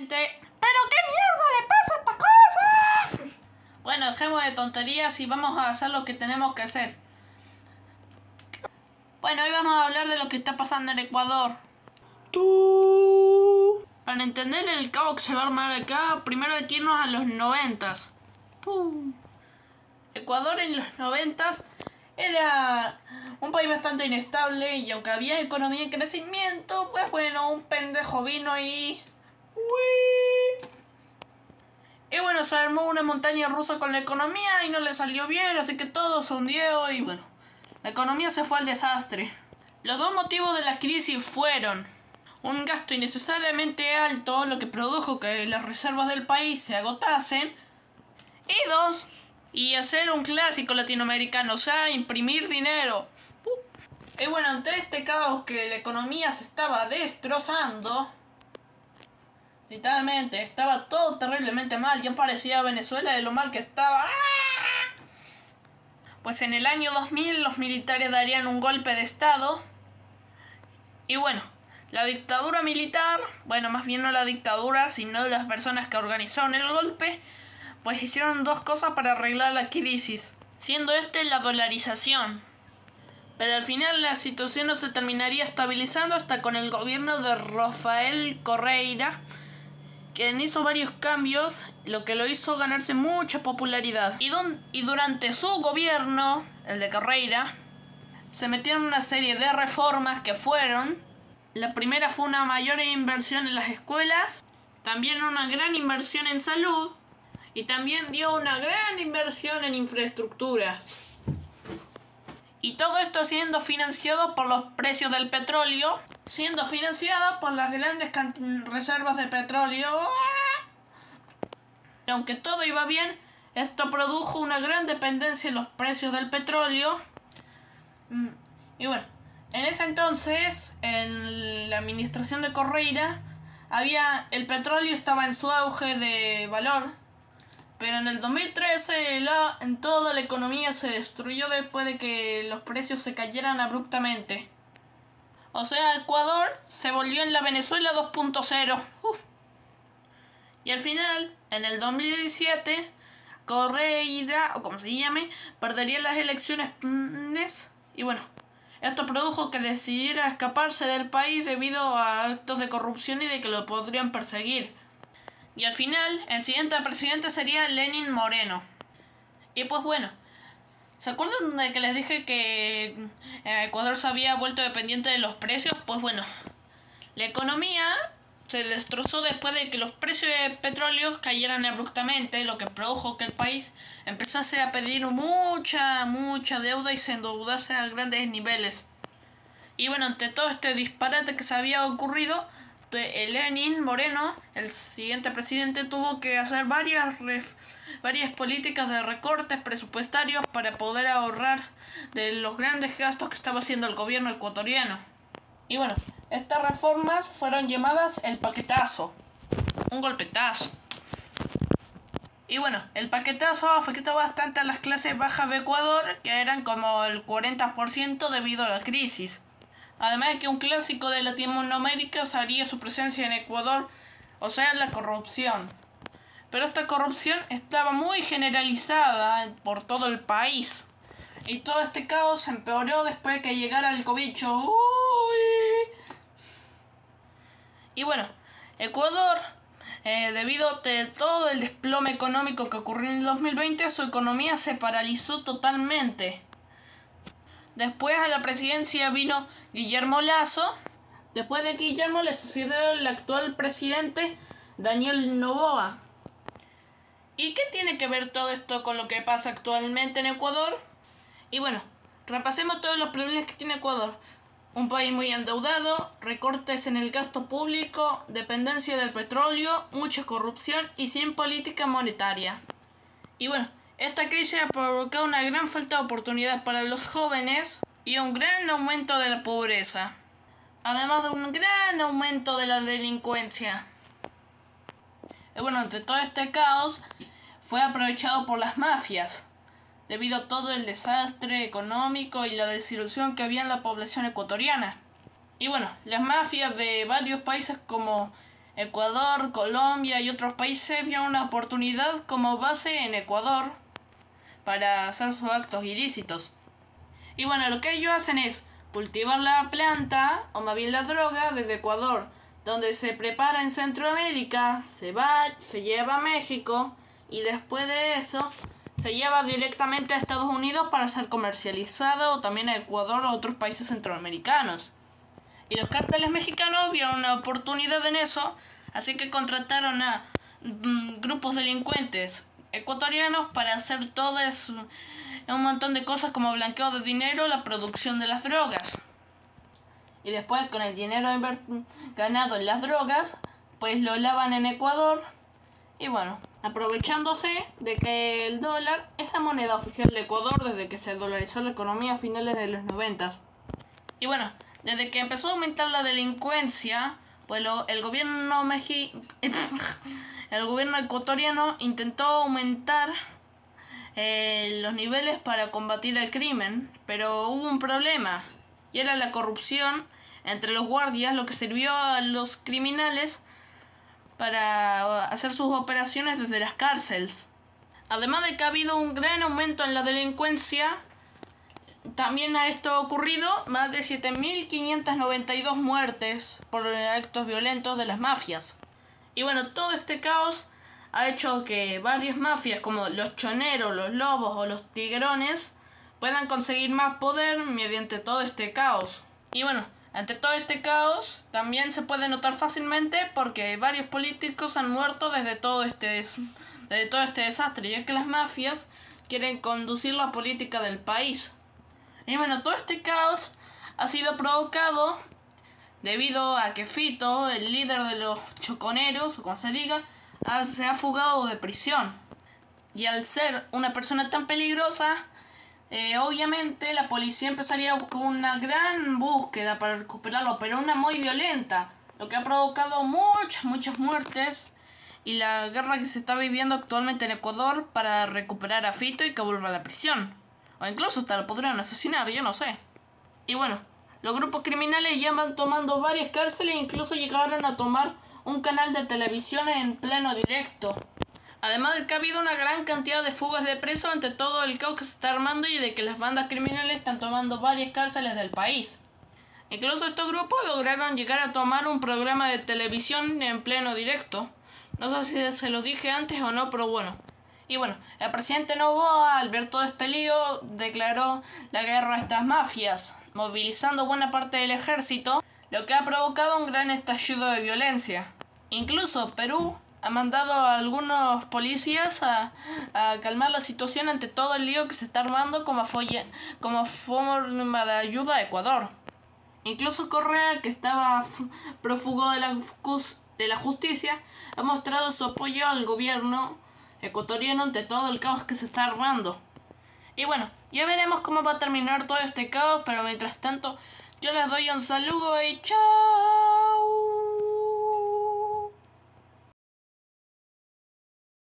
¿Pero qué mierda le pasa a esta cosa? Bueno, dejemos de tonterías y vamos a hacer lo que tenemos que hacer. Bueno, hoy vamos a hablar de lo que está pasando en Ecuador. Para entender el caos que se va a armar acá, primero hay que irnos a los 90s. Ecuador en los 90s era un país bastante inestable y aunque había economía en crecimiento, pues bueno, un pendejo vino y bueno, se armó una montaña rusa con la economía y no le salió bien, así que todo se hundió y bueno, la economía se fue al desastre. Los dos motivos de la crisis fueron un gasto innecesariamente alto, lo que produjo que las reservas del país se agotasen, y dos, y hacer un clásico latinoamericano, o sea, imprimir dinero. Y bueno, ante este caos que la economía se estaba destrozando, literalmente, estaba todo terriblemente mal, ya parecía Venezuela de lo mal que estaba. Pues en el año 2000 los militares darían un golpe de estado. Y bueno, la dictadura militar, bueno, más bien no la dictadura, sino las personas que organizaron el golpe, pues hicieron dos cosas para arreglar la crisis, siendo la dolarización. Pero al final la situación no se terminaría estabilizando hasta con el gobierno de Rafael Correa, quien hizo varios cambios, lo que lo hizo ganarse mucha popularidad. Y durante su gobierno, el de Correa, se metieron una serie de reformas que fueron: la primera fue una mayor inversión en las escuelas, también una gran inversión en salud, y también dio una gran inversión en infraestructuras. Y todo esto siendo financiado por los precios del petróleo, siendo financiado por las grandes reservas de petróleo. Y aunque todo iba bien, esto produjo una gran dependencia en los precios del petróleo. Y bueno, en ese entonces, en la administración de Correa, el petróleo estaba en su auge de valor. Pero en el 2013 en toda la economía se destruyó después de que los precios se cayeran abruptamente. O sea, Ecuador se volvió en la Venezuela 2.0. Y al final, en el 2017, Correa, o como se llame, perdería las elecciones. Y bueno, esto produjo que decidiera escaparse del país debido a actos de corrupción y de que lo podrían perseguir. Y al final, el siguiente presidente sería Lenín Moreno. Y pues bueno, ¿se acuerdan de que les dije que Ecuador se había vuelto dependiente de los precios? Pues bueno, la economía se destrozó después de que los precios de petróleo cayeran abruptamente, lo que produjo que el país empezase a pedir mucha deuda y se endeudase a grandes niveles. Y bueno, ante todo este disparate que se había ocurrido, Lenín Moreno, el siguiente presidente, tuvo que hacer varias políticas de recortes presupuestarios para poder ahorrar de los grandes gastos que estaba haciendo el gobierno ecuatoriano. Y bueno, estas reformas fueron llamadas el paquetazo, un golpetazo. Y bueno, el paquetazo afectó bastante a las clases bajas de Ecuador, que eran como el 40% debido a la crisis. Además de que un clásico de Latinoamérica haría su presencia en Ecuador, o sea, la corrupción. Pero esta corrupción estaba muy generalizada por todo el país. Y todo este caos empeoró después de que llegara el cobicho. Y bueno, Ecuador, debido a todo el desplome económico que ocurrió en el 2020, su economía se paralizó totalmente. Después a la presidencia vino Guillermo Lasso. Después de Guillermo le sucedió el actual presidente Daniel Noboa. ¿Y qué tiene que ver todo esto con lo que pasa actualmente en Ecuador? Y bueno, repasemos todos los problemas que tiene Ecuador. Un país muy endeudado, recortes en el gasto público, dependencia del petróleo, mucha corrupción y sin política monetaria. Y bueno, esta crisis ha provocado una gran falta de oportunidad para los jóvenes y un gran aumento de la pobreza, además de un gran aumento de la delincuencia. Y bueno, entre todo este caos fue aprovechado por las mafias, debido a todo el desastre económico y la desilusión que había en la población ecuatoriana. Y bueno, las mafias de varios países como Ecuador, Colombia y otros países vieron una oportunidad como base en Ecuador para hacer sus actos ilícitos. Y bueno, lo que ellos hacen es cultivar la planta, o más bien la droga, desde Ecuador, donde se prepara en Centroamérica, se lleva a México y después de eso se lleva directamente a Estados Unidos para ser comercializado, o también a Ecuador o otros países centroamericanos. Y los cárteles mexicanos vieron una oportunidad en eso, así que contrataron a grupos delincuentes ecuatorianos para hacer todo eso, un montón de cosas como blanqueo de dinero, la producción de las drogas. Y después, con el dinero ganado en las drogas, pues lo lavan en Ecuador. Y bueno, aprovechándose de que el dólar es la moneda oficial de Ecuador desde que se dolarizó la economía a finales de los 90. Y bueno, desde que empezó a aumentar la delincuencia, pues el gobierno el gobierno ecuatoriano intentó aumentar los niveles para combatir el crimen, pero hubo un problema, y era la corrupción entre los guardias, lo que sirvió a los criminales para hacer sus operaciones desde las cárceles. Además de que ha habido un gran aumento en la delincuencia, también a esto ha ocurrido más de 7.592 muertes por actos violentos de las mafias. Y bueno, todo este caos ha hecho que varias mafias como los choneros, los lobos o los tigrones puedan conseguir más poder mediante todo este caos. Y bueno, entre todo este caos también se puede notar fácilmente porque varios políticos han muerto desde todo este desastre, ya que las mafias quieren conducir la política del país. Y bueno, todo este caos ha sido provocado debido a que Fito, el líder de los choconeros, o como se diga, se ha fugado de prisión. Y al ser una persona tan peligrosa, obviamente la policía empezaría con una gran búsqueda para recuperarlo, pero una muy violenta, lo que ha provocado muchas muertes y la guerra que se está viviendo actualmente en Ecuador para recuperar a Fito y que vuelva a la prisión. O incluso hasta lo podrían asesinar, yo no sé. Y bueno, los grupos criminales ya van tomando varias cárceles e incluso llegaron a tomar un canal de televisión en pleno directo. Además de que ha habido una gran cantidad de fugas de presos ante todo el caos que se está armando y de que las bandas criminales están tomando varias cárceles del país. Incluso estos grupos lograron llegar a tomar un programa de televisión en pleno directo. No sé si se lo dije antes o no, pero bueno. Y bueno, el presidente Noboa, al ver todo este lío, declaró la guerra a estas mafias, movilizando buena parte del ejército, lo que ha provocado un gran estallido de violencia. Incluso Perú ha mandado a algunos policías a calmar la situación ante todo el lío que se está armando como forma de ayuda a Ecuador. Incluso Correa, que estaba prófugo de la justicia, ha mostrado su apoyo al gobierno ecuatoriano ante todo el caos que se está armando. Y bueno, ya veremos cómo va a terminar todo este caos, pero mientras tanto yo les doy un saludo y chao.